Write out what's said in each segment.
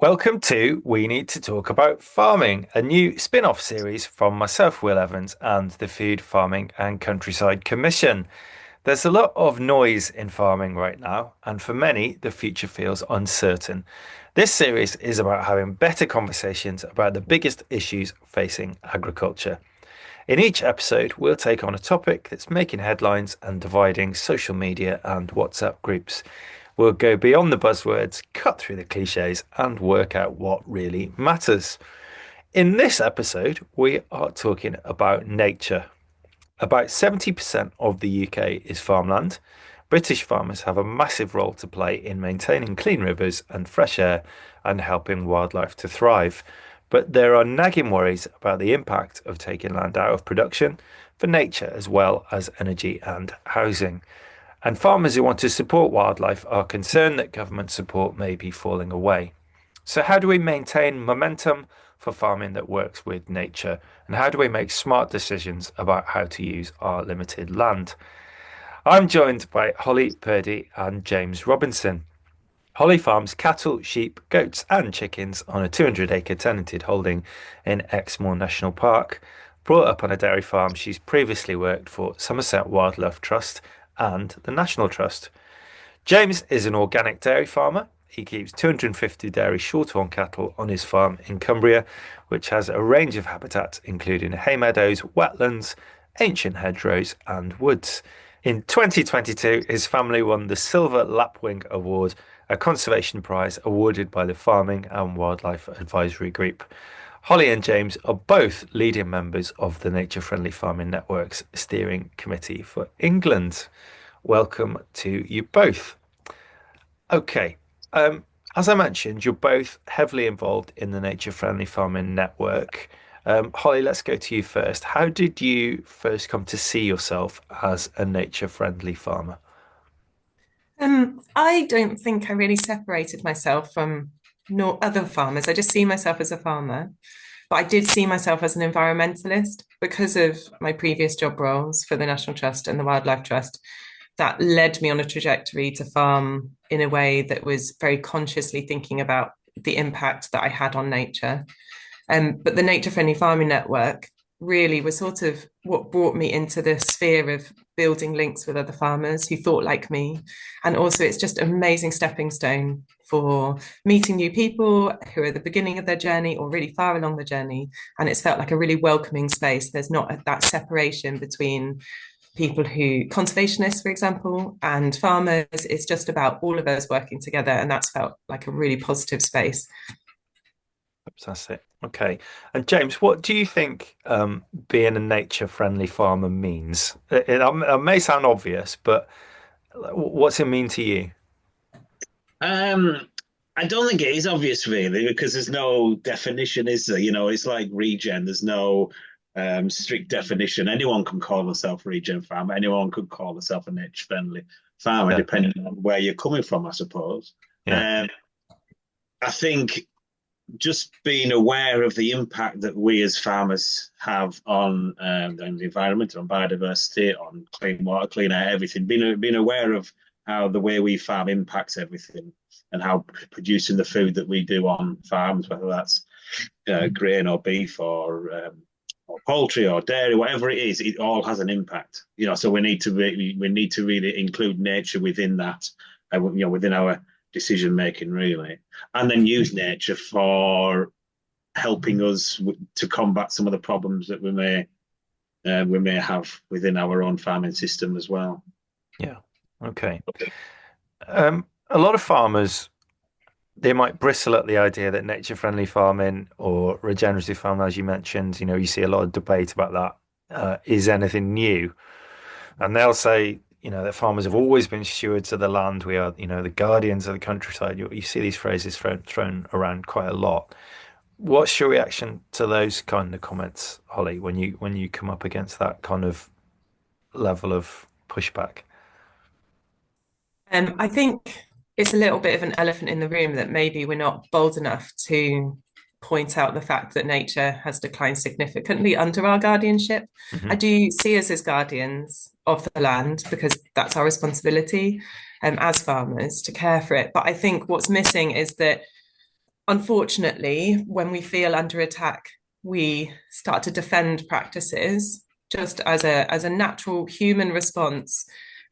Welcome to We Need to Talk About Farming, a new spin off series from myself, Will Evans, and the Food, Farming and Countryside Commission. There's a lot of noise in farming right now, and for many, the future feels uncertain. This series is about having better conversations about the biggest issues facing agriculture. In each episode, we'll take on a topic that's making headlines and dividing social media and WhatsApp groups. We'll go beyond the buzzwords, cut through the cliches, and work out what really matters. In this episode, we are talking about nature. About 70% of the UK is farmland. British farmers have a massive role to play in maintaining clean rivers and fresh air and helping wildlife to thrive. But there are nagging worries about the impact of taking land out of production for nature as well as energy and housing. And farmers who want to support wildlife are concerned that government support may be falling away. So, how do we maintain momentum for farming that works with nature? And how do we make smart decisions about how to use our limited land? I'm joined by Holly Purdey and James Robinson. Holly farms cattle, sheep, goats, and chickens on a 200-acre tenanted holding in Exmoor National Park. Brought up on a dairy farm, she's previously worked for Somerset Wildlife Trust and the National Trust. James is an organic dairy farmer. He keeps 250 dairy shorthorn cattle on his farm in Cumbria, which has a range of habitats, including hay meadows, wetlands, ancient hedgerows, and woods. In 2022, his family won the Silver Lapwing Award, a conservation prize awarded by the Farming and Wildlife Advisory Group. Holly and James are both leading members of the Nature Friendly Farming Network's Steering Committee for England. Welcome to you both. Okay, as I mentioned, you're both heavily involved in the Nature Friendly Farming Network. Holly, let's go to you first. How did you first come to see yourself as a nature friendly farmer? I don't think I really separated myself from no other farmers. I just see myself as a farmer, but I did see myself as an environmentalist because of my previous job roles for the National Trust and the Wildlife Trust. That led me on a trajectory to farm in a way that was very consciously thinking about the impact that I had on nature. But the Nature Friendly Farming Network really was sort of what brought me into the sphere of building links with other farmers who thought like me. And also, it's just an amazing stepping stone for meeting new people who are at the beginning of their journey or really far along the journey. And it's felt like a really welcoming space. There's not that separation between people who, conservationists, for example, and farmers. It's just about all of us working together. And that's felt like a really positive space. Fantastic. Okay. And James, what do you think being a nature-friendly farmer means? It may sound obvious, but what's it mean to you? Um, I don't think it is obvious really because there's no definition, is there? It's like regen. There's no strict definition. Anyone can call themselves a regen farmer. Anyone could call themselves a nature-friendly farmer, Yeah. depending on where you're coming from, I suppose. Yeah. Um, I think just being aware of the impact that we as farmers have on the environment, on biodiversity, on clean water, clean air, everything. Being aware of how the way we farm impacts everything, and how producing the food that we do on farms, whether that's grain or beef or poultry or dairy, whatever it is, it all has an impact. So we need to really include nature within that, within our decision making, really, and then use nature for helping us to combat some of the problems that we may have within our own farming system as well. Yeah. Okay. A lot of farmers, they might bristle at the idea that nature-friendly farming or regenerative farming, as you mentioned, you see a lot of debate about that. Is anything new? And they'll say, that farmers have always been stewards of the land. We are, the guardians of the countryside. You see these phrases thrown around quite a lot. What's your reaction to those kind of comments, Holly, when you come up against that kind of level of pushback? I think it's a little bit of an elephant in the room that maybe we're not bold enough to point out the fact that nature has declined significantly under our guardianship. I Hmm. do see us as guardians of the land because that's our responsibility as farmers to care for it. But I think what's missing is that unfortunately, when we feel under attack, we start to defend practices just as a natural human response.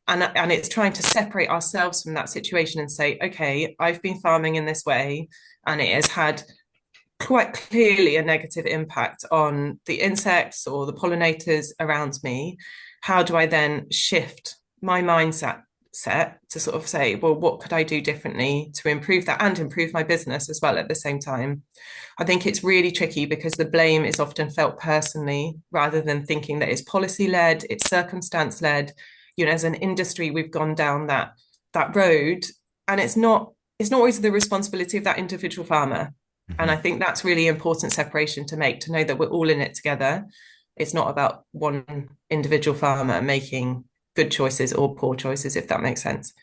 And it's trying to separate ourselves from that situation and say, okay, I've been farming in this way, and it has had quite clearly a negative impact on the insects or the pollinators around me. How do I then shift my mindset set to sort of say, well, what could I do differently to improve that and improve my business as well at the same time? I think it's really tricky because the blame is often felt personally rather than thinking that it's policy led, it's circumstance led. You know, as an industry, we've gone down that road, and it's not always the responsibility of that individual farmer. And Hmm. I think that's really important separation to make, to know that we're all in it together. It's not about one individual farmer making good choices or poor choices, if that makes sense.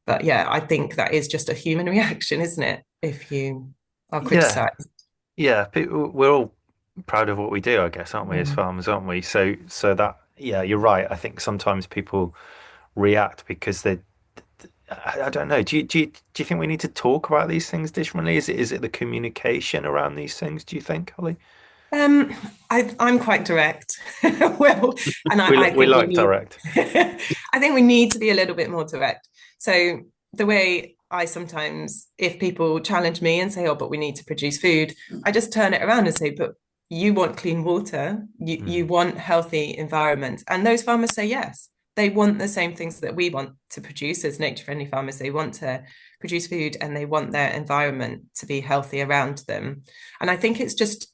But yeah, I think that is just a human reaction, isn't it? If you are Yeah, criticized. yeah. We're all proud of what we do, I guess, aren't we, as Mm. farmers, aren't we? So that, yeah, you're right. I think sometimes people react because I don't know. Do you think we need to talk about these things differently? Is it the communication around these things, do you think, Holly? Um, I'm quite direct. Well, and We I we think we like need, direct. I think we need to be a little bit more direct. So the way I sometimes, if people challenge me and say, "Oh, but we need to produce food," I just turn it around and say, "But you want clean water, you Mm, want healthy environments," and those farmers say yes. They want the same things that we want to produce as nature-friendly farmers. They want to produce food and they want their environment to be healthy around them. And I think it's just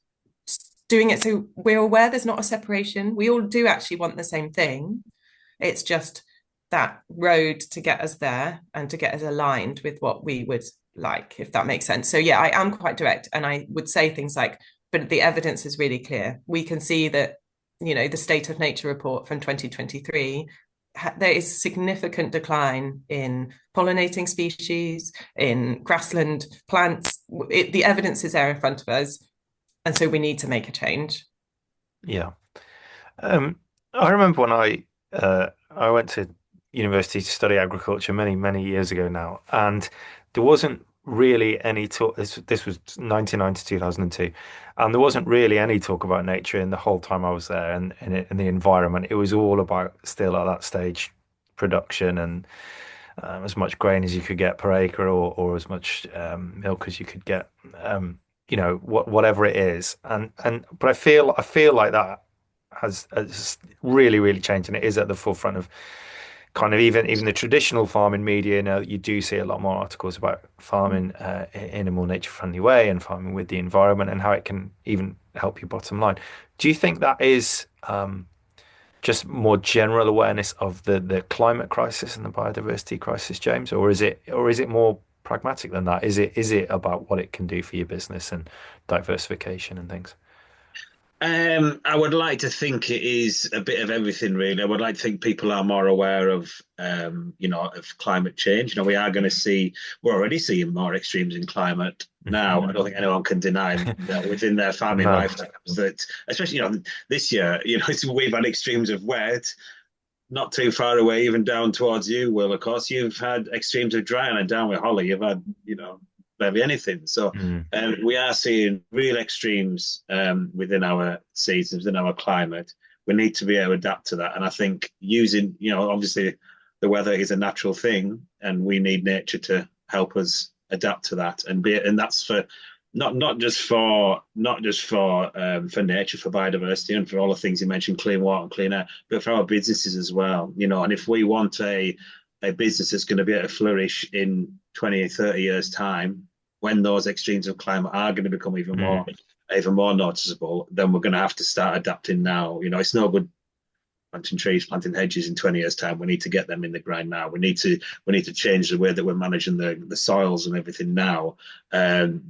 doing it so we're aware there's not a separation. We all do actually want the same thing. It's just that road to get us there and to get us aligned with what we would like, if that makes sense. So yeah, I am quite direct, and I would say things like, but the evidence is really clear. We can see that, you know, the State of Nature report from 2023, there is significant decline in pollinating species, in grassland plants. The evidence is there in front of us, and so we need to make a change. yeah. I remember when I went to university to study agriculture many years ago now, and there wasn't really any talk. This was 99 to 2002, and there wasn't really any talk about nature in the whole time I was there, and in the environment. It was all about, still at that stage, production and as much grain as you could get per acre, or as much milk as you could get. Whatever it is, and but I feel like that has really changed, and it is at the forefront of kind of even the traditional farming media. You do see a lot more articles about farming in a more nature friendly way, and farming with the environment, and how it can even help your bottom line. Do you think that is just more general awareness of the climate crisis and the biodiversity crisis, James, or is it more pragmatic than that? Is it about what it can do for your business and diversification and things? I would like to think it is a bit of everything, really. I would like to think people are more aware of, of climate change. We are going to see, we're already seeing more extremes in climate now. I don't think anyone can deny that within their farming No. lifetimes. That, especially, this year, we've had extremes of wet, not too far away, even down towards you. Well, of course, you've had extremes of dry, and down with Holly, you've had, barely anything. So Mm. we are seeing real extremes within our seasons, within our climate. We need to be able to adapt to that. And I think using, obviously the weather is a natural thing, and we need nature to help us adapt to that. And that's for not just for nature, for biodiversity, and for all the things you mentioned, clean water and clean air, but for our businesses as well. And if we want a business that's going to be able to flourish in 20 or 30 years time, when those extremes of climate are going to become Mm. even more noticeable, then we're going to have to start adapting now. It's no good planting trees, planting hedges in 20 years time. We need to get them in the ground now. We need to change the way that we're managing the soils and everything now,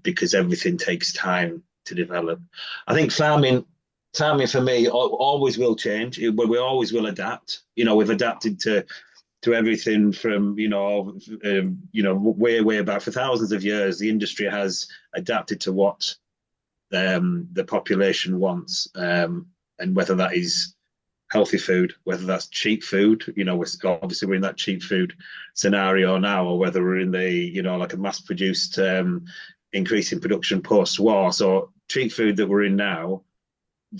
because everything takes time to develop. I think farming for me always will change. We always will adapt. We've adapted to everything from way back. For thousands of years, the industry has adapted to what the population wants, and whether that is healthy food, whether that's cheap food. We're in that cheap food scenario now, or whether we're in the like a mass produced increasing production post-war. So cheap food that we're in now,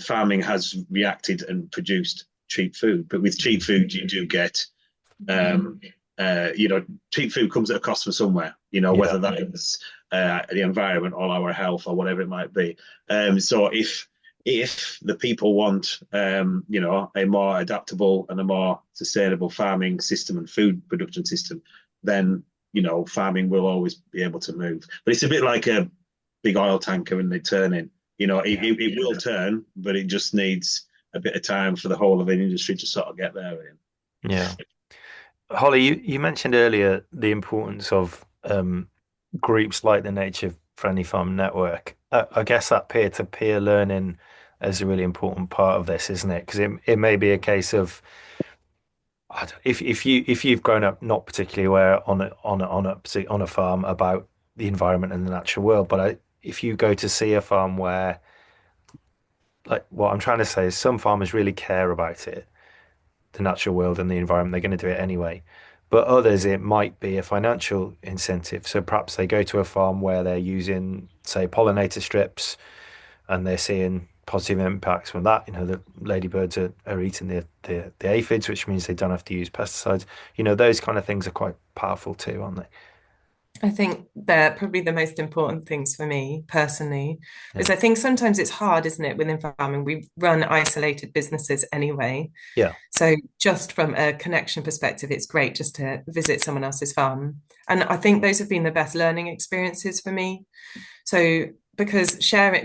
farming has reacted and produced cheap food. But with cheap food, you do get um, cheap food comes at a cost from somewhere, Yeah. whether that is the environment or our health or whatever it might be. So if the people want, a more adaptable and a more sustainable farming system and food production system, then farming will always be able to move. But it's a bit like a big oil tanker and they turn in. Yeah. It will turn, but it just needs a bit of time for the whole of the industry to sort of get there. Yeah. Holly, you mentioned earlier the importance of groups like the Nature Friendly Farm Network. I guess that peer-to-peer learning is a really important part of this, isn't it? Because it may be a case of if you've grown up not particularly aware on a farm about the environment and the natural world, but if you go to see a farm where, like, what I'm trying to say is some farmers really care about it, the natural world and the environment, they're going to do it anyway. But others, it might be a financial incentive. So perhaps they go to a farm where they're using, say, pollinator strips and they're seeing positive impacts from that. The ladybirds are eating the aphids, which means they don't have to use pesticides. Those kind of things are quite powerful too, aren't they? I think they're probably the most important things for me personally, is Yeah. I think sometimes it's hard, isn't it, within farming? We run isolated businesses anyway. Yeah. So just from a connection perspective, it's great just to visit someone else's farm. And I think those have been the best learning experiences for me. So because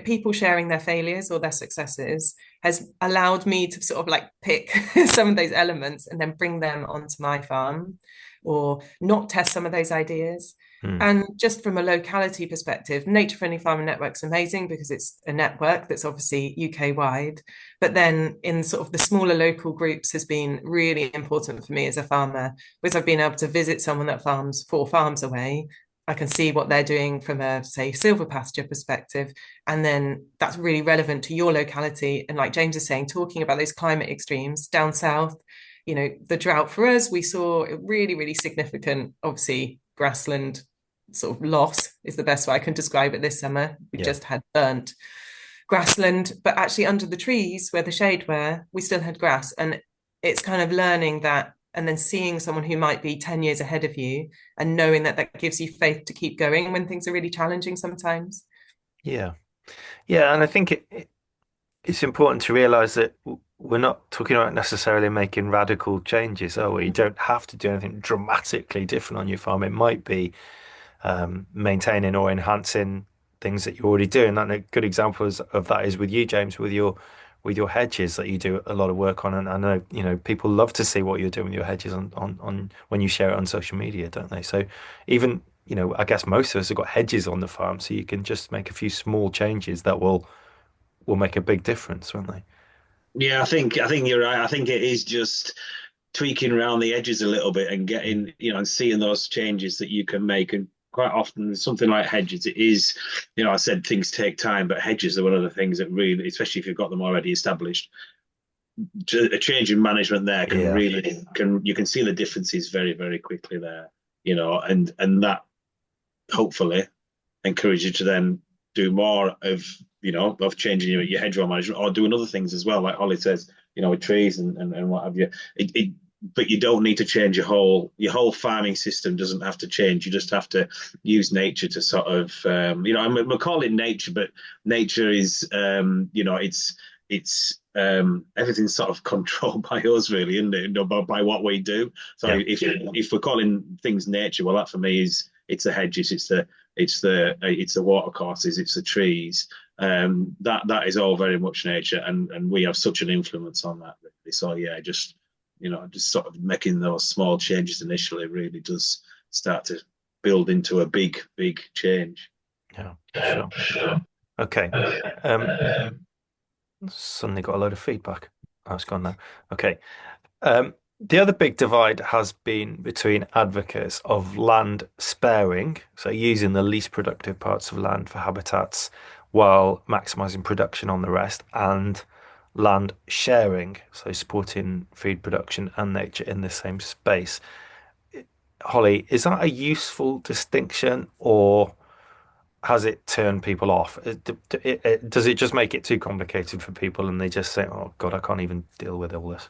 people sharing their failures or their successes has allowed me to sort of like pick some of those elements and then bring them onto my farm or not test some of those ideas. Hmm. And just from a locality perspective, Nature Friendly Farming Network's amazing because it's a network that's obviously UK wide. But then in sort of the smaller local groups has been really important for me as a farmer because I've been able to visit someone that farms 4 farms away. I can see what they're doing from a, say, silver pasture perspective. And then that's really relevant to your locality. And like James is saying, talking about those climate extremes down south, the drought for us, we saw a really, really significant, obviously, grassland sort of loss is the best way I can describe it this summer. We Yeah. just had burnt grassland, but actually under the trees where the shade were, we still had grass. And it's kind of learning that and then seeing someone who might be 10 years ahead of you and knowing that that gives you faith to keep going when things are really challenging sometimes. Yeah. Yeah. And I think it's important to realize that we're not talking about necessarily making radical changes, are we? You don't have to do anything dramatically different on your farm. It might be maintaining or enhancing things that you're already doing. And a good example of that is with you, James, with your hedges that you do a lot of work on. And I know, people love to see what you're doing with your hedges on when you share it on social media, don't they? So even, I guess most of us have got hedges on the farm, so you can just make a few small changes that will make a big difference, won't they? Yeah, I think you're right. I think it is just tweaking around the edges a little bit and getting, and seeing those changes that you can make. And quite often, with something like hedges, it is, I said things take time, but hedges are one of the things that really, especially if you've got them already established, a change in management there can Yeah. really you can see the differences very, very quickly there, and that hopefully encourage you to then do more of changing your hedgerow management or doing other things as well, like Holly says, with trees and what have you. But you don't need to change your whole farming system doesn't have to change. You just have to use nature to sort of we call it nature, but nature is it's everything's sort of controlled by us really, isn't it? By what we do. So Yeah. if we're calling things nature, well, that for me is it's the hedges, it's the water courses, it's the trees. That is all very much nature, and we have such an influence on that really. So yeah, just sort of making those small changes initially really does start to build into a big, big change. Yeah, for sure. Okay. Suddenly got a load of feedback. Oh, it's gone now. Okay. The other big divide has been between advocates of land sparing, so using the least productive parts of land for habitats while maximizing production on the rest, and land sharing, so supporting food production and nature in the same space. Holly, is that a useful distinction, or has it turned people off? Does it just make it too complicated for people and they just say, "Oh God, I can't even deal with all this"?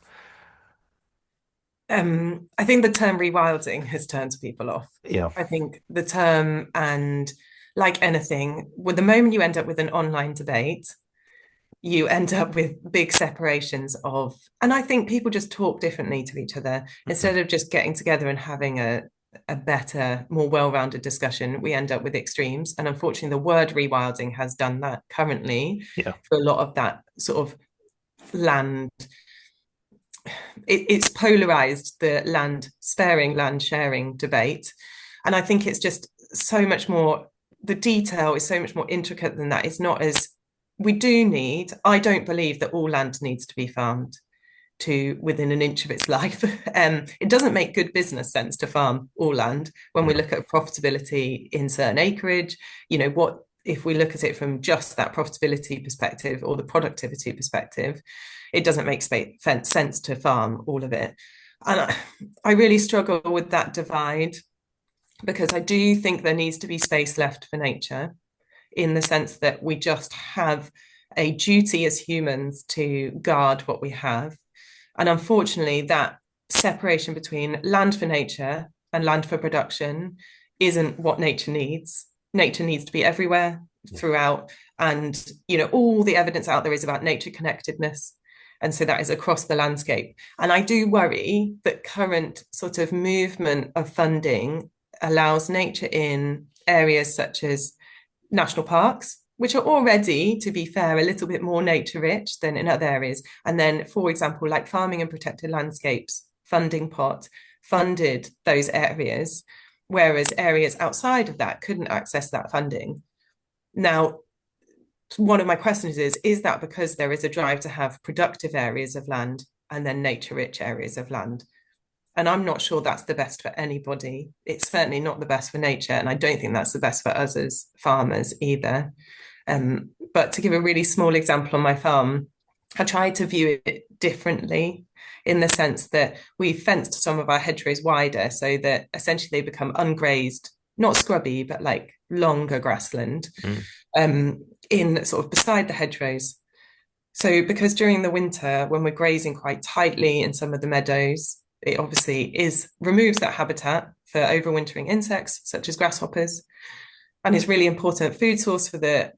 I think the term rewilding has turned people off. Yeah. I think the term, and like anything, with the moment you end up with an online debate, you end up with big separations of, and I think people just talk differently to each other. Instead of just getting together and having a better, more well-rounded discussion, we end up with extremes. And unfortunately, the word rewilding has done that currently Yeah. for a lot of that sort of land. It's polarized the land sparing, land sharing debate. And I think it's just so much more, the detail is so much more intricate than that. It's not as, we do need, I don't believe that all land needs to be farmed to within an inch of its life. It doesn't make good business sense to farm all land when we look at profitability in certain acreage. You know, what if we look at it from just that profitability perspective or the productivity perspective, it doesn't make sense to farm all of it. And I really struggle with that divide because I do think there needs to be space left for nature, in the sense that we just have a duty as humans to guard what we have. And unfortunately, that separation between land for nature and land for production isn't what nature needs. Nature needs to be everywhere, throughout. And, you know, all the evidence out there is about nature connectedness. And so that is across the landscape. And I do worry that current sort of movement of funding allows nature in areas such as national parks, which are already, to be fair, a little bit more nature rich than in other areas. And then, for example, like farming and protected landscapes funding pot funded those areas, whereas areas outside of that couldn't access that funding. Now, one of my questions is that because there is a drive to have productive areas of land and then nature rich areas of land? And I'm not sure that's the best for anybody. It's certainly not the best for nature. And I don't think that's the best for us as farmers either. But to give a really small example on my farm, I tried to view it differently, in the sense that we fenced some of our hedgerows wider so that essentially they become ungrazed, not scrubby, but like longer grassland, in sort of beside the hedgerows. So because during the winter, when we're grazing quite tightly in some of the meadows, it obviously removes that habitat for overwintering insects such as grasshoppers, and is really important food source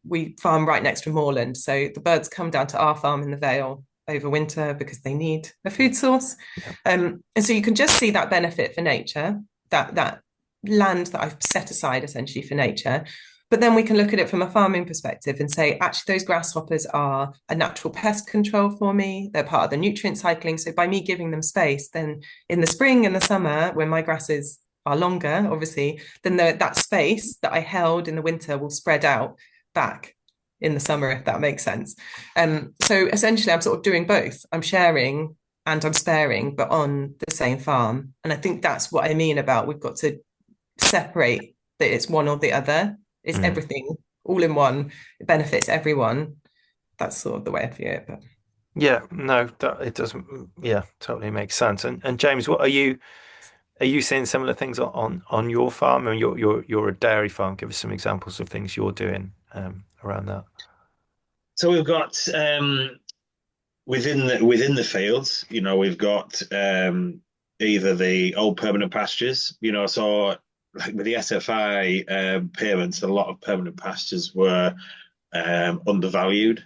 we farm right next to moorland. So the birds come down to our farm in the Vale over winter because they need a food source. Yeah. And so you can just see that benefit for nature, that land that I've set aside essentially for nature. But then we can look at it from a farming perspective and say, actually, those grasshoppers are a natural pest control for me. They're part of the nutrient cycling. So by me giving them space, then in the spring and the summer, when my grasses are longer, obviously, then that space that I held in the winter will spread out back in the summer, if that makes sense. So essentially, I'm sort of doing both. I'm sharing and I'm sparing, but on the same farm. And I think that's what I mean about we've got to separate that it's one or the other. It's everything all in one. It benefits everyone. That's sort of the way I view it. But Yeah, no, it doesn't. Yeah, totally makes sense. And James, what are you seeing similar things on your farm? And you're a dairy farm. Give us some examples of things you're doing around that. So we've got within the fields, you know, we've got either the old permanent pastures, you know, so like with the SFI payments, a lot of permanent pastures were undervalued,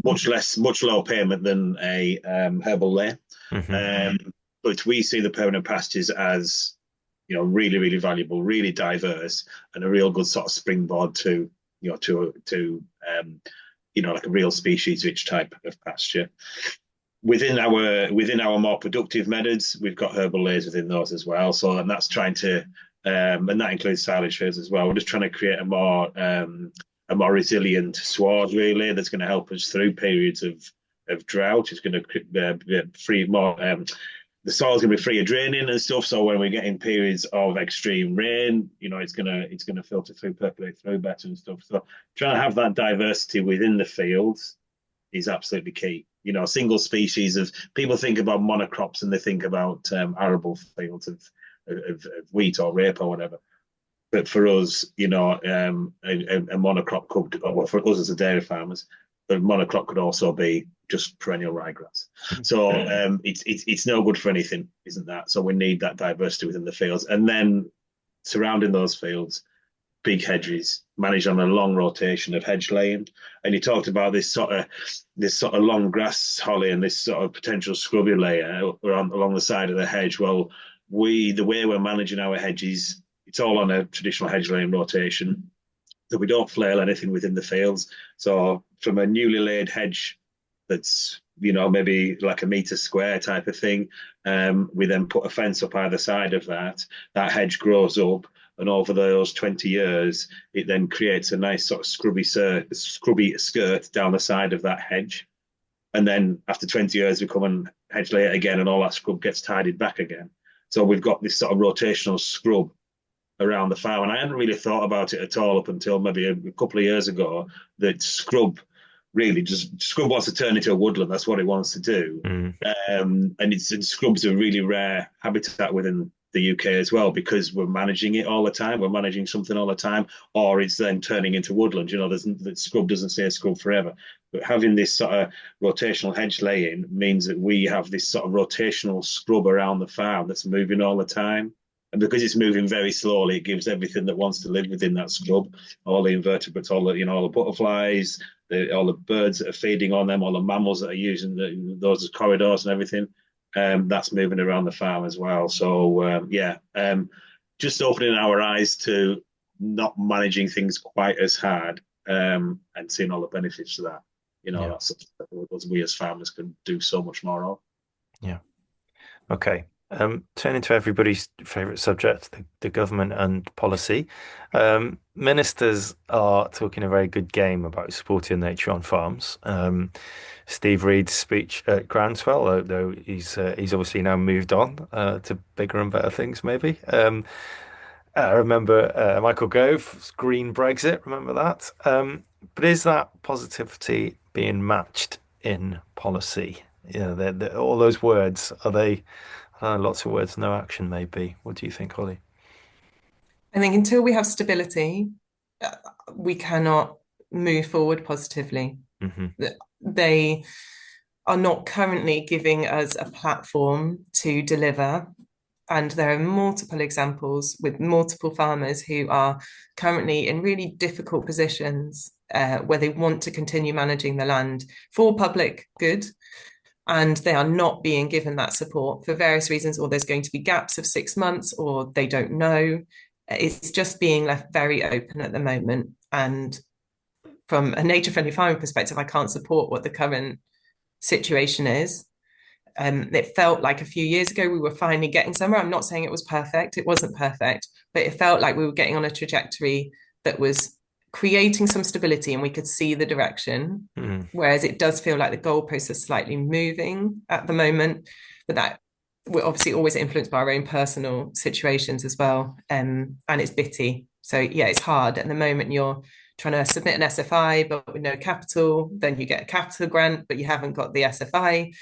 much lower payment than a herbal layer. But we see the permanent pastures as, you know, really, really valuable, really diverse, and a real good sort of springboard to, you know, you know, like a real species rich type of pasture. Within our more productive methods, we've got herbal layers within those as well. So, and that's trying to, and that includes silage fields as well. We're just trying to create a more resilient sward, really, that's going to help us through periods of drought. It's going to free more. The soil's going to be free of draining and stuff. So when we're getting periods of extreme rain, you know, it's going to filter through, percolate through better and stuff. So trying to have that diversity within the fields is absolutely key. You know, single species of people think about monocrops and they think about arable fields of wheat or rape or whatever. But for us, a monocrop could, well, for us as a dairy farmers, the monocrop could also be just perennial ryegrass. So it's no good for anything, isn't that? So we need that diversity within the fields, and then surrounding those fields, big hedges managed on a long rotation of hedge laying. And you talked about this sort of long grass, Holly, and this sort of potential scrubby layer along the side of the hedge. Well, the way we're managing our hedges, it's all on a traditional hedge laying rotation, that we don't flail anything within the fields. So from a newly laid hedge that's maybe like a metre square type of thing, we then put a fence up either side of that. That hedge grows up, and over those 20 years, it then creates a nice sort of scrubby skirt down the side of that hedge. And then after 20 years, we come and hedge lay it again, and all that scrub gets tidied back again. So we've got this sort of rotational scrub around the farm. And I hadn't really thought about it at all up until maybe a couple of years ago, that scrub wants to turn into a woodland. That's what it wants to do. And scrub's a really rare habitat within the UK as well, because we're managing it all the time. We're managing something all the time, or it's then turning into woodland. The scrub doesn't stay a scrub forever. But having this sort of rotational hedge laying means that we have this sort of rotational scrub around the farm that's moving all the time. And because it's moving very slowly, it gives everything that wants to live within that scrub, all the invertebrates, all the butterflies, all the birds that are feeding on them, all the mammals that are using those as corridors and everything. That's moving around the farm as well. So just opening our eyes to not managing things quite as hard, and seeing all the benefits of that. That's something that we as farmers can do so much more of. Yeah. Okay. Turning to everybody's favourite subject, the government and policy. Ministers are talking a very good game about supporting nature on farms. Steve Reed's speech at Groundswell, though he's obviously now moved on to bigger and better things, maybe. I remember Michael Gove's Green Brexit. Remember that? But is that positivity being matched in policy? All those words, are they? Lots of words, no action, maybe. What do you think, Holly? I think until we have stability, we cannot move forward positively. They are not currently giving us a platform to deliver. And there are multiple examples with multiple farmers who are currently in really difficult positions where they want to continue managing the land for public good. And they are not being given that support for various reasons, or there's going to be gaps of 6 months, or they don't know. It's just being left very open at the moment. And from a nature-friendly farming perspective, I can't support what the current situation is. It felt like a few years ago we were finally getting somewhere. I'm not saying it was perfect. It wasn't perfect, but it felt like we were getting on a trajectory that was creating some stability and we could see the direction. Whereas it does feel like the goalposts are slightly moving at the moment, but that we're obviously always influenced by our own personal situations as well. And it's bitty. So yeah, it's hard. At the moment, you're trying to submit an SFI, but with no capital, then you get a capital grant, but you haven't got the SFI,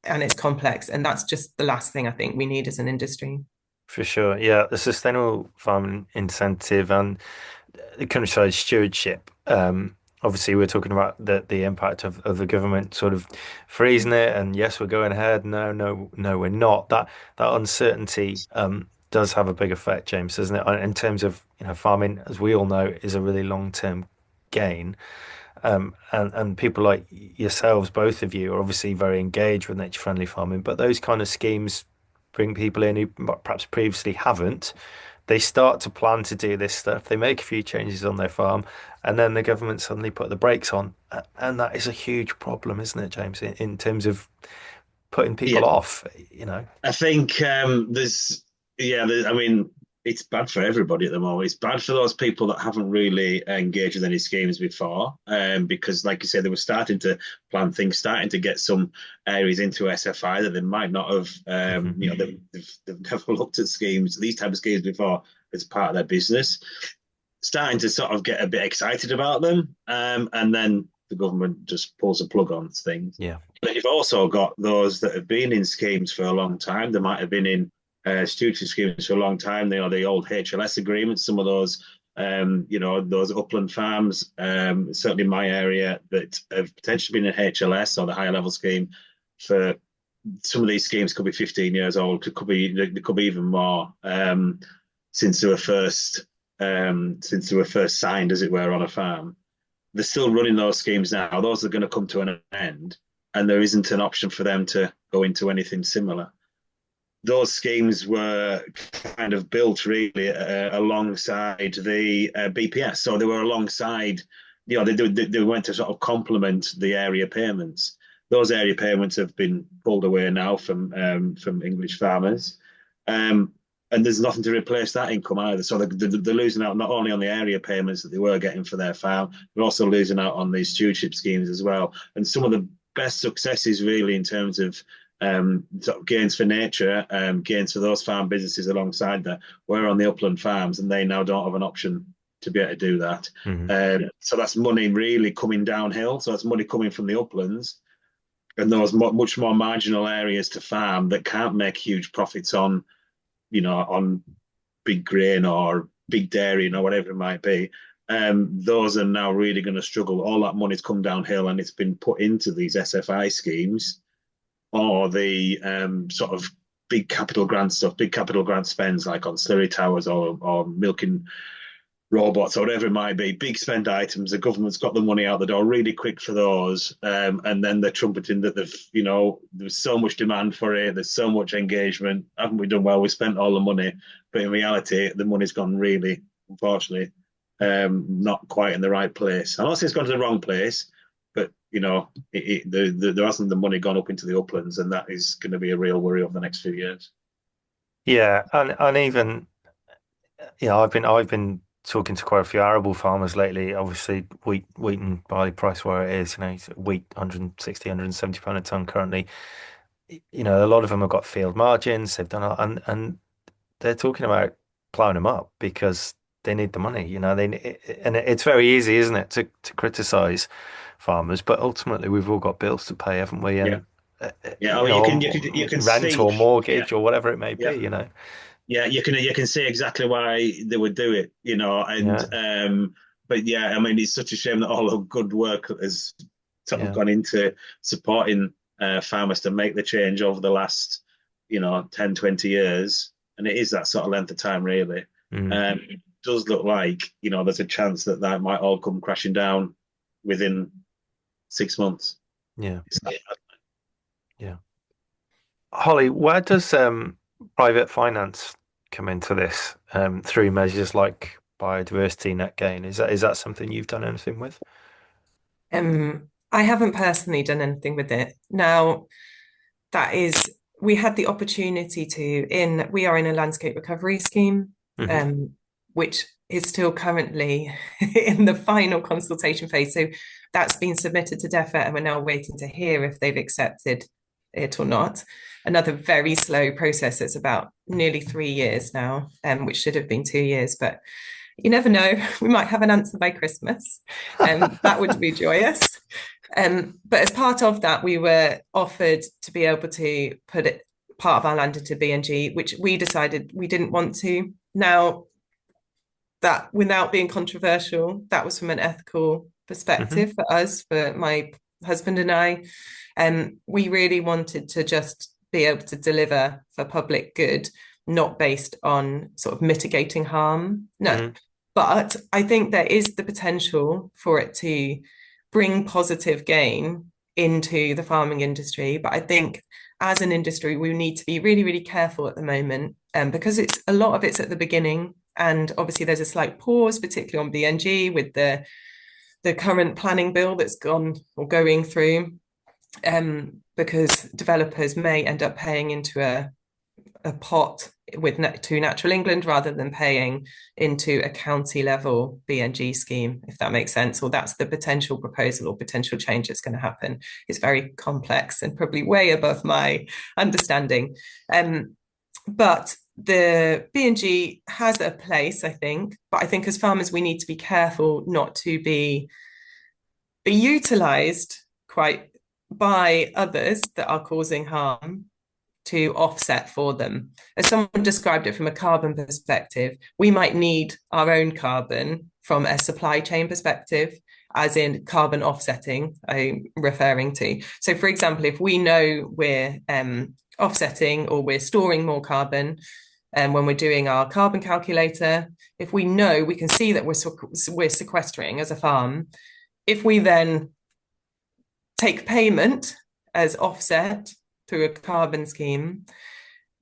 and it's complex. And that's just the last thing I think we need as an industry. For sure. Yeah, the sustainable farming incentive and the countryside stewardship. Obviously, we're talking about the impact of the government sort of freezing it, and yes, we're going ahead. No, we're not. That uncertainty does have a big effect, James, doesn't it? In terms of farming, as we all know, is a really long-term gain. And people like yourselves, both of you, are obviously very engaged with nature-friendly farming. But those kind of schemes bring people in who perhaps previously haven't. They start to plan to do this stuff. They make a few changes on their farm, and then the government suddenly put the brakes on. And that is a huge problem, isn't it, James, in terms of putting people off, I think I mean, it's bad for everybody at the moment. It's bad for those people that haven't really engaged with any schemes before, because, like you said, they were starting to plan things, starting to get some areas into SFI that they might not have. They've never looked at these type of schemes before as part of their business. Starting to sort of get a bit excited about them, and then the government just pulls a plug on things. Yeah. But you've also got those that have been in schemes for a long time. They might have been in stewardship schemes for a long time. They are the old HLS agreements. Some of those, those upland farms, certainly in my area, that have potentially been in HLS or the higher level scheme for some of these schemes could be 15 years old. There could be even more since they were first signed, as it were, on a farm. They're still running those schemes now. Those are going to come to an end, and there isn't an option for them to go into anything similar. Those schemes were kind of built really alongside the BPS, so they were alongside. They went to sort of complement the area payments. Those area payments have been pulled away now from English farmers, and there's nothing to replace that income either. So they're losing out not only on the area payments that they were getting for their farm, they're also losing out on these stewardship schemes as well. And some of the best successes, really, in terms of sort of gains for nature, gains for those farm businesses alongside that, were on the upland farms, and they now don't have an option to be able to do that. So that's money really coming downhill. So that's money coming from the uplands and those much more marginal areas to farm that can't make huge profits on, on big grain or big dairy or whatever it might be. Those are now really going to struggle. All that money's come downhill and it's been put into these SFI schemes or the sort of big capital grant stuff, big capital grant spends like on slurry towers or milking robots or whatever it might be, big spend items. The government's got the money out the door really quick for those, and then they're trumpeting that there's so much demand for it, there's so much engagement. Haven't we done well? We spent all the money, but in reality, the money's gone really, unfortunately, not quite in the right place. I'm not saying it's gone to the wrong place, but there hasn't the money gone up into the uplands, and that is going to be a real worry over the next few years. Yeah, and even I've been talking to quite a few arable farmers lately. Obviously, wheat and barley price where it is, wheat 160, 170 pound a ton currently. A lot of them have got field margins. They've done and they're talking about plowing them up because they need the money. And it's very easy, isn't it, to criticize farmers, but ultimately we've all got bills to pay, haven't we? And you can rent see, or mortgage or whatever it may be. Yeah, you can see exactly why they would do it, but yeah, I mean, it's such a shame that all the good work has sort of gone into supporting farmers to make the change over the last, 10, 20 years, and it is that sort of length of time, really. It does look like, there's a chance that might all come crashing down within 6 months. Yeah. Yeah. Holly, where does private finance come into this through measures like biodiversity net gain? Is that something you've done anything with? I haven't personally done anything with it. Now, we had the opportunity we are in a landscape recovery scheme, which is still currently in the final consultation phase. So that's been submitted to DEFRA and we're now waiting to hear if they've accepted it or not. Another very slow process. It's about nearly 3 years now, which should have been 2 years, but you never know. We might have an answer by Christmas. That would be joyous. But as part of that, we were offered to be able to put part of our land into B&G, which we decided we didn't want to. Now, that without being controversial, that was from an ethical perspective for us, for my husband and I. We really wanted to just be able to deliver for public good, not based on sort of mitigating harm. No, but I think there is the potential for it to bring positive gain into the farming industry. But I think as an industry, we need to be really, really careful at the moment, because a lot of it's at the beginning. And obviously there's a slight pause, particularly on B&G with the current planning bill that's going through, because developers may end up paying into a pot to Natural England rather than paying into a county level B&G scheme, if that makes sense. Or that's the potential proposal or potential change that's going to happen. It's very complex and probably way above my understanding. But the B&G has a place, I think. But I think as farmers, we need to be careful not to be utilised quite by others that are causing harm to offset for them. As someone described it from a carbon perspective, we might need our own carbon from a supply chain perspective, as in carbon offsetting, I'm referring to. So, for example, if we know we're offsetting or we're storing more carbon, and when we're doing our carbon calculator, if we know, we can see that we're sequestering as a farm. If we then take payment as offset through a carbon scheme,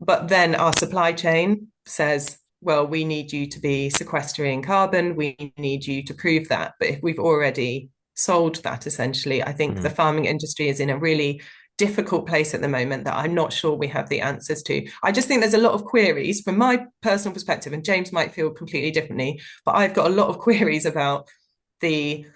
but then our supply chain says, well, we need you to be sequestering carbon, we need you to prove that. But if we've already sold that, essentially, I think the farming industry is in a really difficult place at the moment that I'm not sure we have the answers to. I just think there's a lot of queries from my personal perspective, and James might feel completely differently, but I've got a lot of queries about the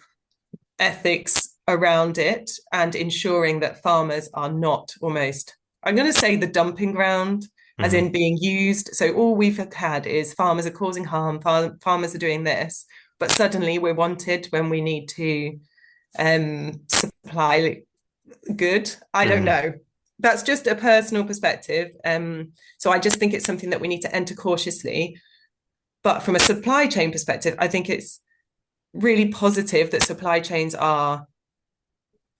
ethics around it and ensuring that farmers are not almost, I'm going to say, the dumping ground, as in being used. So all we've had is farmers are causing harm, farmers are doing this, but suddenly we're wanted when we need to supply good. I don't know. That's just a personal perspective. So I just think it's something that we need to enter cautiously. But from a supply chain perspective, I think it's really positive that supply chains are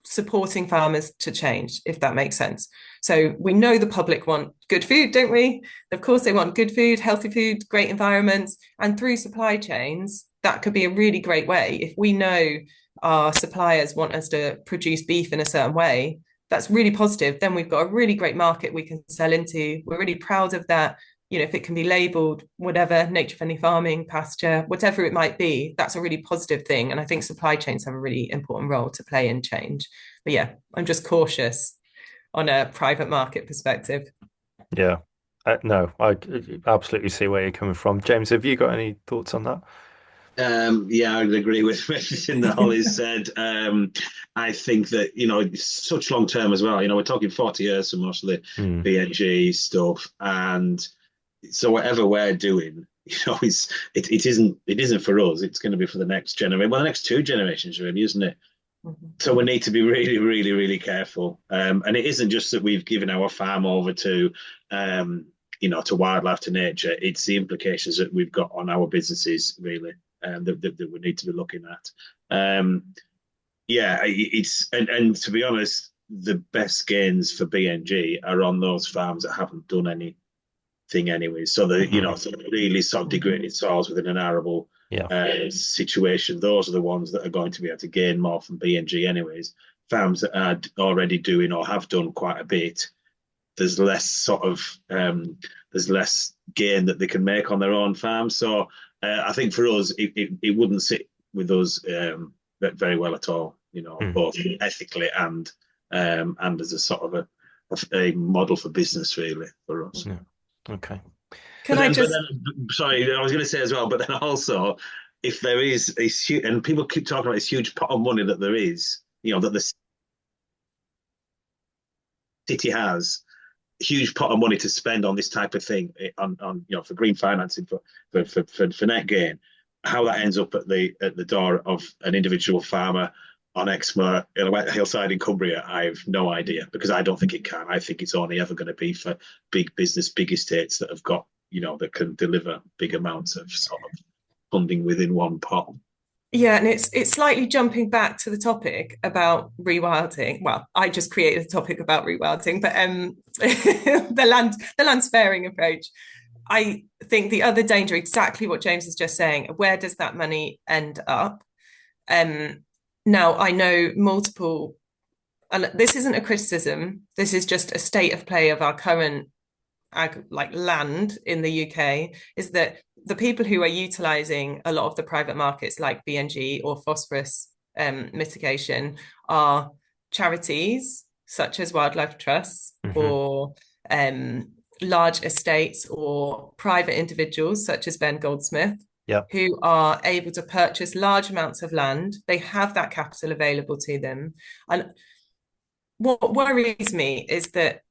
supporting farmers to change, if that makes sense. So we know the public want good food, don't we? Of course, they want good food, healthy food, great environments. And through supply chains, that could be a really great way. If we know our suppliers want us to produce beef in a certain way, that's really positive. Then we've got a really great market we can sell into. We're really proud of that. You know, if it can be labeled whatever, nature-friendly farming, pasture, whatever it might be, that's a really positive thing. And I think supply chains have a really important role to play in change. But yeah, I'm just cautious on a private market perspective. Yeah. No, I absolutely see where you're coming from. James, have you got any thoughts on that? Yeah, I would agree with everything that Holly said. I think that, it's such long term as well. We're talking 40 years for most of the BNG stuff. And so whatever we're doing, it isn't for us. It's going to be for the next generation. Well, the next two generations, really, isn't it? So we need to be really, really, really careful. And it isn't just that we've given our farm over to, to wildlife, to nature. It's the implications that we've got on our businesses, really, that we need to be looking at. Yeah, and to be honest, the best gains for BNG are on those farms that haven't done anything anyway. So sort of really sort of degraded soils within an arable situation. Those are the ones that are going to be able to gain more from BNG anyways. Farms that are already doing or have done quite a bit, there's less there's less gain that they can make on their own farm. So I think for us, it wouldn't sit with us very well at all. Both ethically and as a sort of a model for business, really, for us. Yeah. Okay. Sorry, I was going to say as well, but then also, if there is a huge, and people keep talking about this huge pot of money that there is, that the city has, huge pot of money to spend on this type of thing, on for green financing for net gain. How that ends up at the door of an individual farmer on Exmoor, in a wet hillside in Cumbria, I have no idea, because I don't think it can. I think it's only ever going to be for big business, big estates that have got, that can deliver big amounts of sort of funding within one pot. Yeah, and it's slightly jumping back to the topic about rewilding. Well, I just created a topic about rewilding, but the land sparing approach. I think the other danger, exactly what James is just saying, where does that money end up? Now, I know multiple, and this isn't a criticism, this is just a state of play of our current land in the UK, is that the people who are utilising a lot of the private markets like BNG or phosphorus mitigation are charities such as wildlife trusts or large estates or private individuals such as Ben Goldsmith, who are able to purchase large amounts of land. They have that capital available to them. And what worries me is that,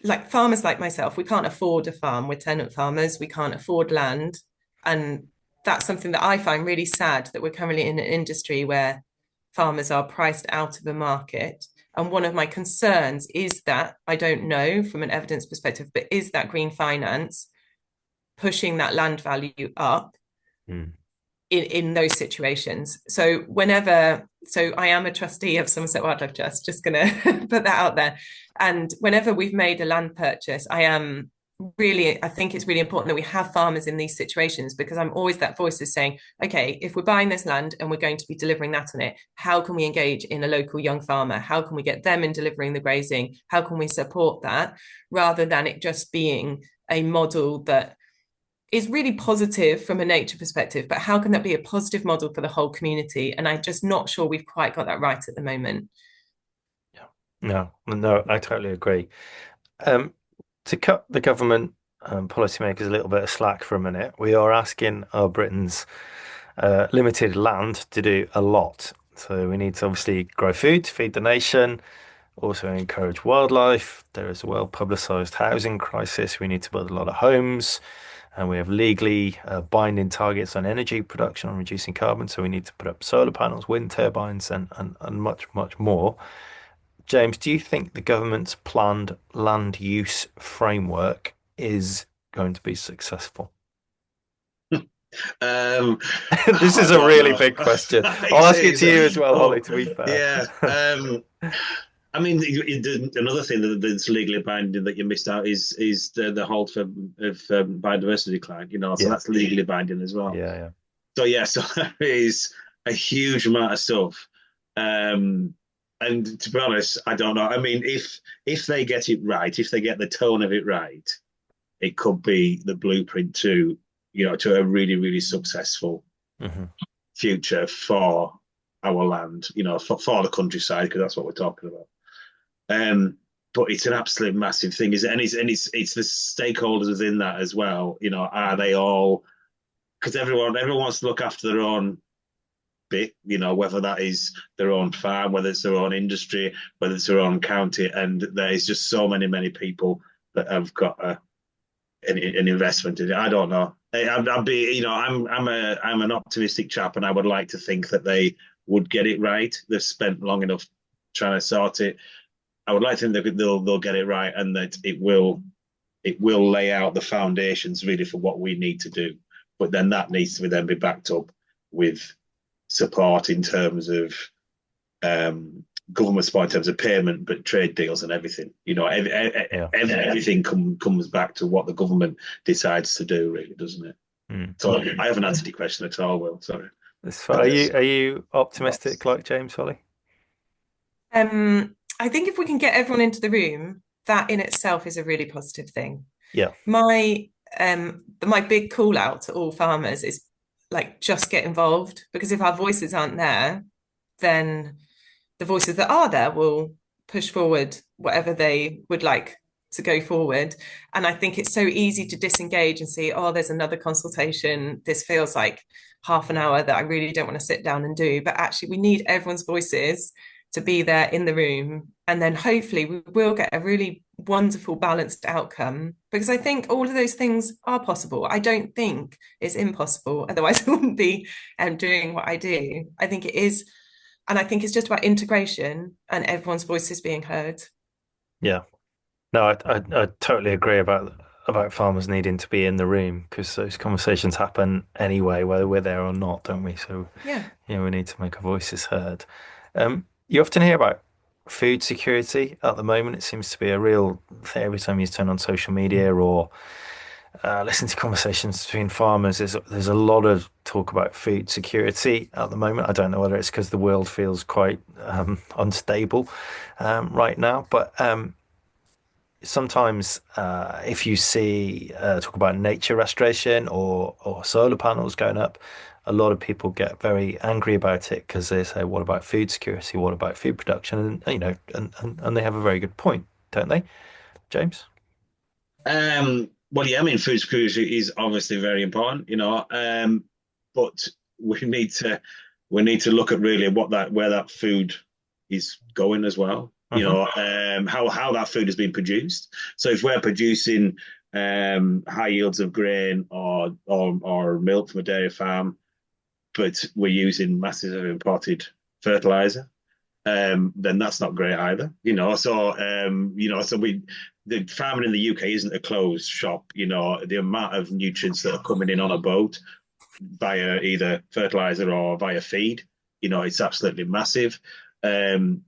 like, farmers like myself, we can't afford a farm. We're tenant farmers. We can't afford land. And that's something that I find really sad, that we're currently in an industry where farmers are priced out of the market. And one of my concerns is that, I don't know from an evidence perspective, but is that green finance pushing that land value up Mm. in those situations? So I am a trustee of Somerset Wildlife Trust, just going to put that out there. And whenever we've made a land purchase, I think it's really important that we have farmers in these situations, because I'm always that voice is saying, okay, if we're buying this land and we're going to be delivering that on it, how can we engage in a local young farmer? How can we get them in delivering the grazing? How can we support that, rather than it just being a model that is really positive from a nature perspective, but how can that be a positive model for the whole community? And I'm just not sure we've quite got that right at the moment. Yeah. No, I totally agree. Um, to cut the government policymakers a little bit of slack for a minute, we are asking our Britain's limited land to do a lot. So we need to obviously grow food to feed the nation, also encourage wildlife. There is a well-publicised housing crisis. We need to build a lot of homes, and we have legally binding targets on energy production, on reducing carbon. So we need to put up solar panels, wind turbines, and much, much more. James, do you think the government's planned land use framework is going to be successful? This I is a don't really know. big question. I'll It's, ask it it's to you as well, Holly, oh, to be fair. yeah. I mean, another thing that's legally binding that you missed out is the halt of biodiversity decline. So Yeah, that's legally binding as well. yeah. So yeah, so there is a huge amount of stuff. Um, and to be honest, I don't know. I mean, if they get it right, if they get the tone of it right, it could be the blueprint to a really, really successful Hmm. future for our land, for the countryside, because that's what we're talking about. But it's an absolute massive thing, is it? And it's the stakeholders within that as well. Are they all? Because everyone wants to look after their own bit. Whether that is their own farm, whether it's their own industry, whether it's their own county, and there is just so many people that have got an investment in it. I don't know. I'd be, I'm an optimistic chap, and I would like to think that they would get it right. They've spent long enough trying to sort it. I would like to think that they'll get it right, and that it will lay out the foundations really for what we need to do. But then that needs to be backed up with support in terms of government support in terms of payment, but trade deals and everything. Yeah. Everything comes back to what the government decides to do, really, doesn't it? Mm. So I haven't answered your question at all, Will. Sorry. Are you optimistic like James, Holly? I think if we can get everyone into the room, that in itself is a really positive thing. Yeah. My big call out to all farmers is, like, just get involved, because if our voices aren't there, then the voices that are there will push forward whatever they would like to go forward. And I think it's so easy to disengage and see, oh, there's another consultation. This feels like half an hour that I really don't want to sit down and do. But actually, we need everyone's voices to be there in the room. And then hopefully we will get a really wonderful, balanced outcome, because I think all of those things are possible. I don't think it's impossible. Otherwise, I wouldn't be doing what I do. I think it is. And I think it's just about integration and everyone's voices being heard. Yeah. No, I totally agree about farmers needing to be in the room, because those conversations happen anyway, whether we're there or not, don't we? So Yeah. yeah, we need to make our voices heard. You often hear about food security at the moment. It seems to be a real thing every time you turn on social media or listen to conversations between farmers. There's a lot of talk about food security at the moment. I don't know whether it's because the world feels quite unstable right now, but sometimes if you see talk about nature restoration or solar panels going up, a lot of people get very angry about it, because they say, what about food security? What about food production? And and they have a very good point, don't they, James? Well, yeah, I mean, food security is obviously very important, but we need to we need to look at really where that food is going as well. Hmm. How that food has been produced. So if we're producing high yields of grain or milk from a dairy farm, but we're using masses of imported fertilizer, then that's not great either. So the farming in the UK isn't a closed shop. The amount of nutrients that are coming in on a boat via either fertilizer or via feed, it's absolutely massive. Um,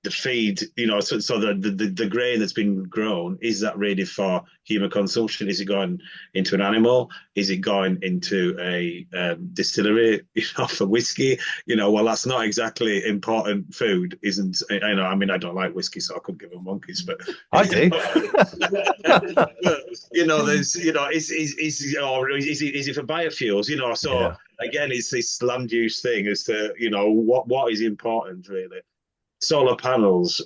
the feed, so the grain that's been grown, is that ready for human consumption? Is it going into an animal? Is it going into a distillery, for whiskey? Well, that's not exactly important food, isn't? I mean, I don't like whiskey, so I couldn't give them monkeys, but I do. there's, is it for biofuels? So Yeah. again, it's this land use thing as to, what is important really. Solar panels,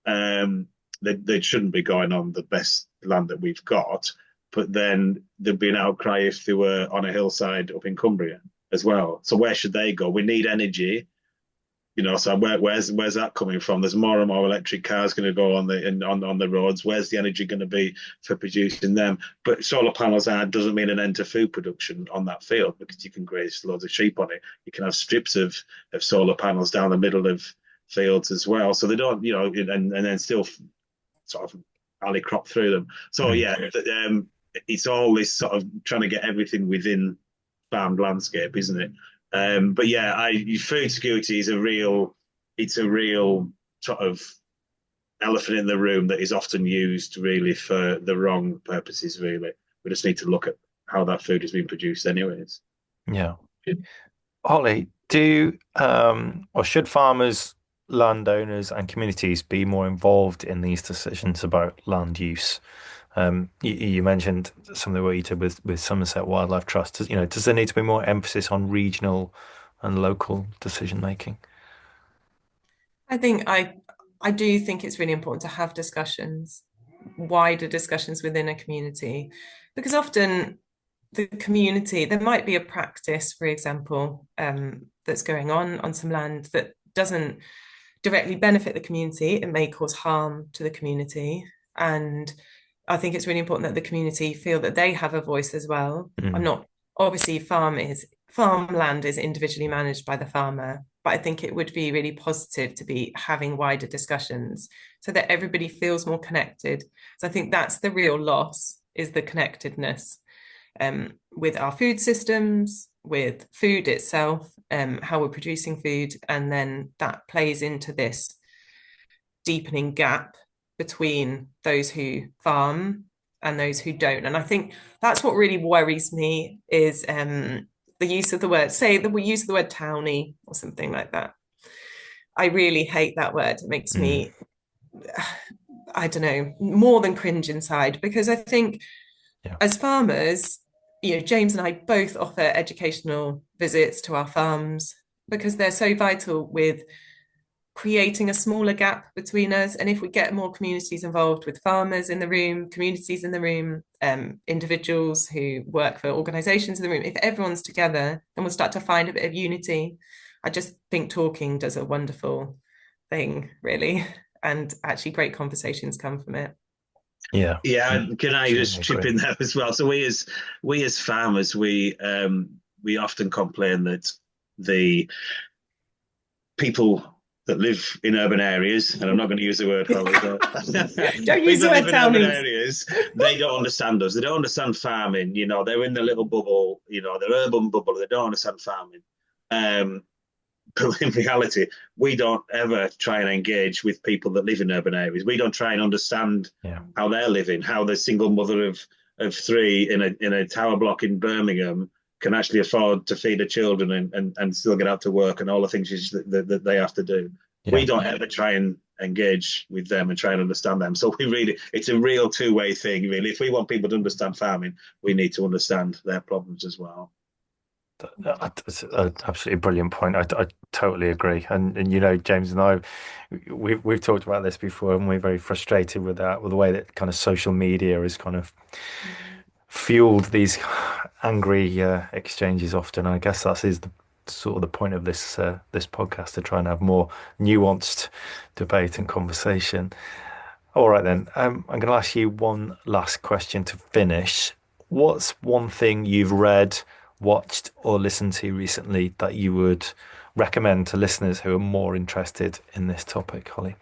they shouldn't be going on the best land that we've got, but then there'd be an outcry if they were on a hillside up in Cumbria as well. So where should they go? We need energy, so where's that coming from? There's more and more electric cars going to go on the roads. Where's the energy going to be for producing them? But solar panels doesn't mean an end to food production on that field, because you can graze loads of sheep on it. You can have strips of solar panels down the middle of fields as well. So they don't, and then still sort of alley crop through them. So Mm. yeah, it's all this sort of trying to get everything within farmed landscape, isn't it? But yeah, food security is it's a real sort of elephant in the room that is often used really for the wrong purposes, really. We just need to look at how that food is being produced anyways. Yeah. Holly, or should farmers, landowners, and communities be more involved in these decisions about land use? You mentioned some of the work you did with Somerset Wildlife Trust. Does there need to be more emphasis on regional and local decision making? I think I do think it's really important to have discussions, wider discussions within a community, because often the community, there might be a practice, for example, that's going on some land that doesn't directly benefit the community. It may cause harm to the community. And I think it's really important that the community feel that they have a voice as well. I'm Mm. not, obviously, farmland is individually managed by the farmer, but I think it would be really positive to be having wider discussions so that everybody feels more connected. So I think that's the real loss, is the connectedness, with our food systems, with food itself, how we're producing food, and then that plays into this deepening gap between those who farm and those who don't. And I think that's what really worries me, is the use of the word, say that we use the word townie or something like that. I really hate that word. It makes Mm. me, I don't know, more than cringe inside, because I think Yeah. as farmers, James and I both offer educational visits to our farms because they're so vital with creating a smaller gap between us. And if we get more communities involved, with farmers in the room, communities in the room, individuals who work for organizations in the room, if everyone's together, then we'll start to find a bit of unity. I just think talking does a wonderful thing, really. And actually, great conversations come from it. Yeah. Yeah, can I Absolutely just chip agree. in there as well? So we as farmers, we often complain that the people that live in urban areas, and I'm not going to use the word Holly, but Don't use people the that word live in urban townies. areas, they don't understand us. They don't understand farming. They're in the little bubble, their urban bubble. They don't understand farming. But in reality, we don't ever try and engage with people that live in urban areas. We don't try and understand Yeah. how they're living, how the single mother of three in a tower block in Birmingham can actually afford to feed her children and still get out to work, and all the things that they have to do. We Yeah. don't ever try and engage with them and try and understand them. So it's a real two-way thing, really. If we want people to understand farming, we need to understand their problems as well. That's an absolutely brilliant point. I totally agree. And James and I, we've talked about this before, and we're very frustrated with that, with the way that kind of social media has kind of fueled these angry exchanges often. I guess that is the sort of the point of this podcast, to try and have more nuanced debate and conversation. All right then. I'm going to ask you one last question to finish. What's one thing you've read, watched, or listened to recently that you would recommend to listeners who are more interested in this topic, Holly?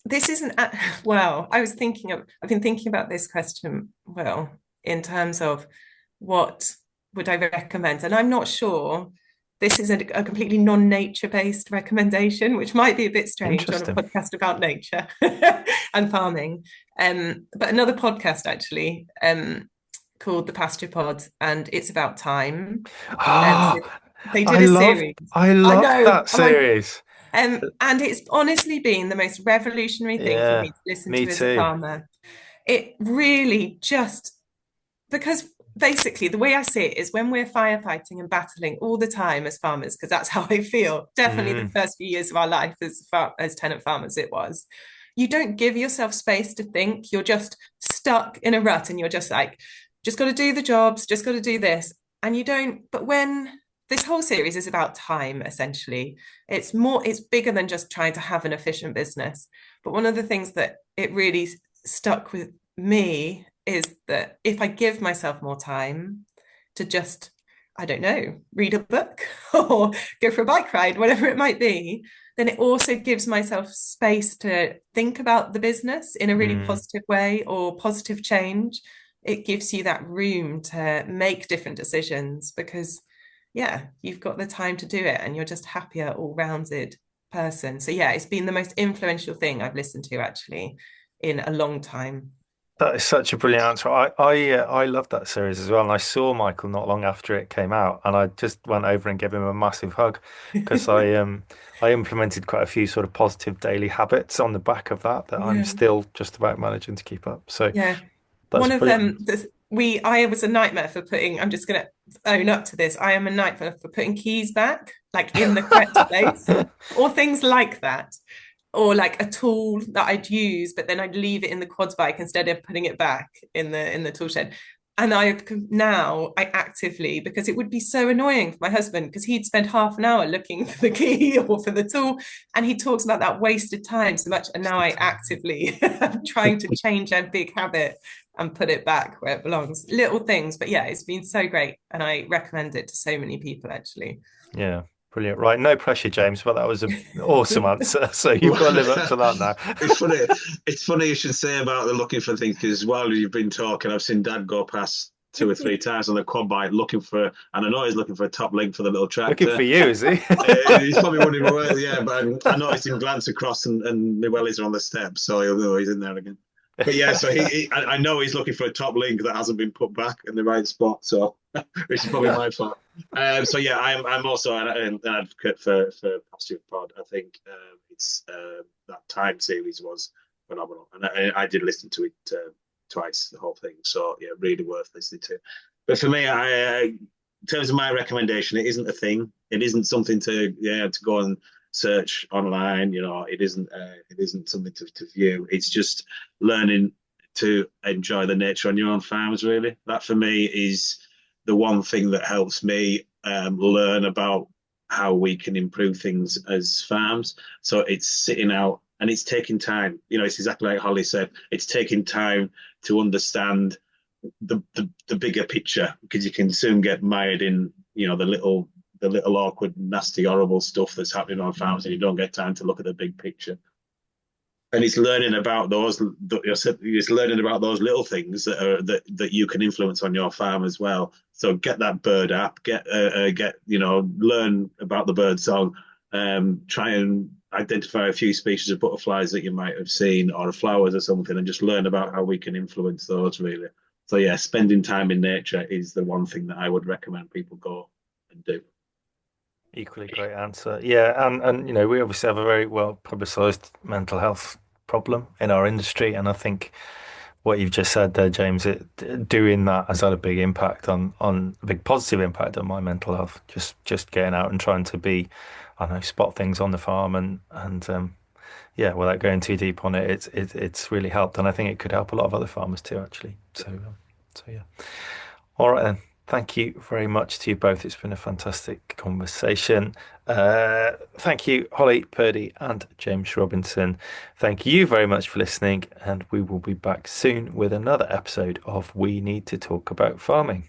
This isn't well, I've been thinking about this question, well, in terms of what would I recommend? And I'm not sure this is a completely non-nature based recommendation, which might be a bit strange on a Interesting. podcast about nature and farming. But another podcast actually, called The Pasture Pod, and it's about time. So Ah, they did a series. I I love know. that Oh my, series. and it's honestly been the most revolutionary thing for me Yeah, to listen me to as a too. farmer. It really just, because basically the way I see it is when we're firefighting and battling all the time as farmers, because that's how I feel, definitely the Mm, first few years of our life as tenant farmers, it was. You don't give yourself space to think. You're just stuck in a rut and you're just like, just got to do the jobs, just got to do this. And you don't, but when this whole series is about time, essentially, it's bigger than just trying to have an efficient business. But one of the things that it really stuck with me is that if I give myself more time to just, I don't know, read a book or go for a bike ride, whatever it might be, then it also gives myself space to think about the business in a really mm. positive way or positive change. It gives you that room to make different decisions because, yeah, you've got the time to do it and you're just happier, all-rounded person. So, yeah, it's been the most influential thing I've listened to actually in a long time. That is such a brilliant answer. I loved that series as well, and I saw Michael not long after it came out, and I just went over and gave him a massive hug because I implemented quite a few sort of positive daily habits on the back of that I'm Yeah. still just about managing to keep up. So Yeah. that's One of brilliant. them, I was a nightmare for putting, I'm just going to own up to this. I am a nightmare for putting keys back, like in the correct place, or things like that. Or like a tool that I'd use, but then I'd leave it in the quad bike instead of putting it back in the tool shed. And I actively, because it would be so annoying for my husband because he'd spend half an hour looking for the key or for the tool, and he talks about that wasted time so much. And now I actively am trying to change a big habit and put it back where it belongs. Little things, but yeah, it's been so great, and I recommend it to so many people actually. Yeah, brilliant. Right, no pressure, James, but that was an awesome answer. So you've got to live up to that It's now. funny. It's funny you should say about the looking for things because while you've been talking, I've seen Dad go past two or three times on the quad bike looking for, and I know he's looking for a top link for the little Looking for tractor. you, is he? He's probably wondering where, yeah, but I noticed him glance across and the wellies are on the steps, so he'll know he's in there again. But yeah, so I know he's looking for a top link that hasn't been put back in the right spot, so which is probably my fault. So yeah, I'm also an advocate for Pasture Pod. I think it's that time series was phenomenal, and I did listen to it twice, the whole thing. So yeah, really worth listening to. But for me, in terms of my recommendation, it isn't a thing. It isn't something to go and search online. It isn't something to view. It's just learning to enjoy the nature on your own farms. Really, that for me is the one thing that helps me learn about how we can improve things as farms. So it's sitting out and it's taking time. It's exactly like Holly said. It's taking time to understand the bigger picture because you can soon get mired in the little awkward, nasty, horrible stuff that's happening on farms, and you don't get time to look at the big picture. And it's learning about those. It's learning about those little things that you can influence on your farm as well. So get that bird app. Learn about the bird song. Try and identify a few species of butterflies that you might have seen or flowers or something, and just learn about how we can influence those really. So yeah, spending time in nature is the one thing that I would recommend people go and do. Equally great answer. Yeah, and we obviously have a very well publicized mental health problem in our industry, and I think what you've just said there, James, doing that has had a big impact on a big positive impact on my mental health. Just getting out and trying to be, I don't know, spot things on the farm and yeah, without going too deep on it, it's really helped, and I think it could help a lot of other farmers too, actually. So yeah. All right then. Thank you very much to you both. It's been a fantastic conversation. Thank you, Holly Purdey and James Robinson. Thank you very much for listening, and we will be back soon with another episode of We Need to Talk About Farming.